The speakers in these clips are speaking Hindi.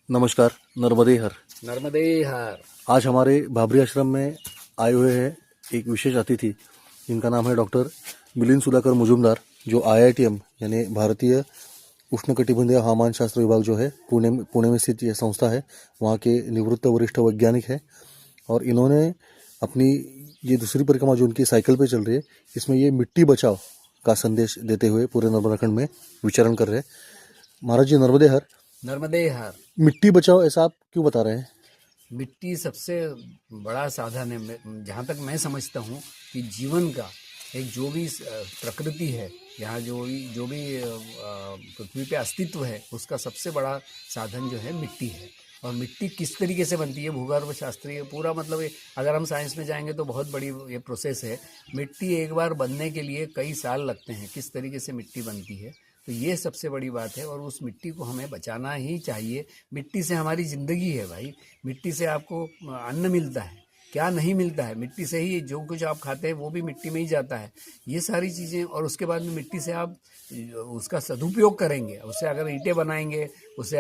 नमस्कार। नर्मदे हर। नर्मदे हर। आज हमारे भाबरी आश्रम में आए हुए हैं एक विशेष अतिथि जिनका नाम है डॉक्टर मिलिंद सुधाकर मुजुमदार, जो IITM यानी भारतीय उष्णकटिबंधीय हवामान शास्त्र विभाग जो है पुणे में स्थित यह संस्था है, वहाँ के निवृत्त वरिष्ठ वैज्ञानिक है। और इन्होंने अपनी ये दूसरी परिक्रमा जो उनकी साइकिल पे चल रही है, इसमें ये मिट्टी बचाओ का संदेश देते हुए पूरे नर्मदा खंड में विचरण कर रहे हैं। महाराज जी, नर्मदे हर। नर्मदे हर। मिट्टी बचाओ ऐसा आप क्यों बता रहे हैं? मिट्टी सबसे बड़ा साधन है। जहाँ तक मैं समझता हूँ कि जीवन का एक जो भी प्रकृति है, यहाँ जो भी पृथ्वी पे अस्तित्व है, उसका सबसे बड़ा साधन जो है मिट्टी है। और मिट्टी किस तरीके से बनती है, भूगर्भ शास्त्रीय पूरा मतलब अगर हम साइंस में जाएंगे तो बहुत बड़ी ये प्रोसेस है। मिट्टी एक बार बनने के लिए कई साल लगते हैं, किस तरीके से मिट्टी बनती है, तो ये सबसे बड़ी बात है। और उस मिट्टी को हमें बचाना ही चाहिए। मिट्टी से हमारी ज़िंदगी है भाई। मिट्टी से आपको अन्न मिलता है, क्या नहीं मिलता है? मिट्टी से ही जो कुछ आप खाते हैं वो भी मिट्टी में ही जाता है, ये सारी चीज़ें। और उसके बाद में मिट्टी से आप उसका सदुपयोग करेंगे, उससे अगर ईंटें बनाएंगे, उसे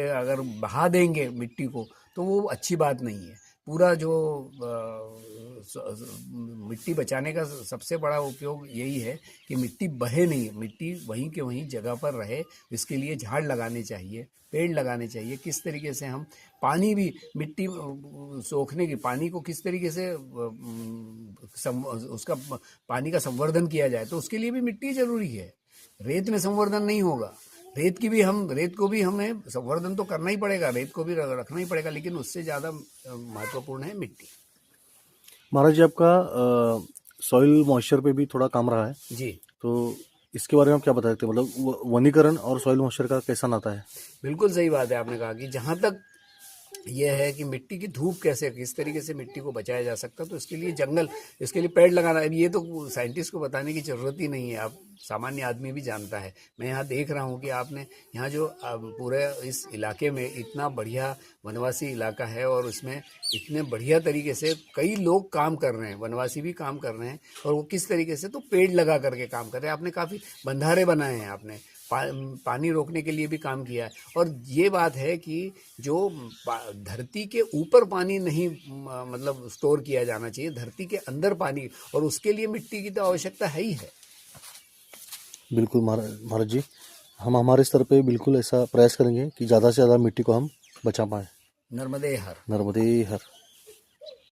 अगर बहा देंगे मिट्टी को, तो वो अच्छी बात नहीं है। पूरा जो मिट्टी बचाने का सबसे बड़ा उपयोग यही है कि मिट्टी बहे नहीं, मिट्टी वहीं के वहीं जगह पर रहे। इसके लिए झाड़ लगाने चाहिए, पेड़ लगाने चाहिए। किस तरीके से हम पानी भी मिट्टी सोखने की पानी को किस तरीके से उसका पानी का संवर्धन किया जाए, तो उसके लिए भी मिट्टी जरूरी है। रेत में संवर्धन नहीं होगा। रेत को भी हमें संवर्धन तो करना ही पड़ेगा, रेत को भी रखना ही पड़ेगा, लेकिन उससे ज़्यादा महत्वपूर्ण है मिट्टी। महाराज जी, आपका सॉइल मॉइस्चर पे भी थोड़ा काम रहा है जी, तो इसके बारे में आप क्या बता सकते हैं? मतलब वनीकरण और सॉइल मॉइस्चर का कैसा नाता है? बिल्कुल सही बात है। आपने कहा कि जहाँ तक यह है कि मिट्टी की धूप कैसे, किस तरीके से मिट्टी को बचाया जा सकता है, तो इसके लिए जंगल, इसके लिए पेड़ लगाना। अब ये तो साइंटिस्ट को बताने की ज़रूरत ही नहीं है, आप सामान्य आदमी भी जानता है। मैं यहाँ देख रहा हूँ कि आपने यहाँ जो पूरे इस इलाके में इतना बढ़िया वनवासी इलाका है, और उसमें इतने बढ़िया तरीके से कई लोग काम कर रहे हैं, वनवासी भी काम कर रहे हैं। और वो किस तरीके से, तो पेड़ लगा करके काम कर रहे हैं। आपने काफ़ी बंधारे बनाए हैं, आपने पानी रोकने के लिए भी काम किया है। और ये बात है कि जो धरती के ऊपर पानी नहीं मतलब स्टोर किया जाना चाहिए, धरती के अंदर पानी, और उसके लिए मिट्टी की तो आवश्यकता है ही है। बिल्कुल महाराज जी, हम हमारे स्तर पे बिल्कुल ऐसा प्रयास करेंगे कि ज़्यादा से ज़्यादा मिट्टी को हम बचा पाएँ। नर्मदे हर। नर्मदे हर।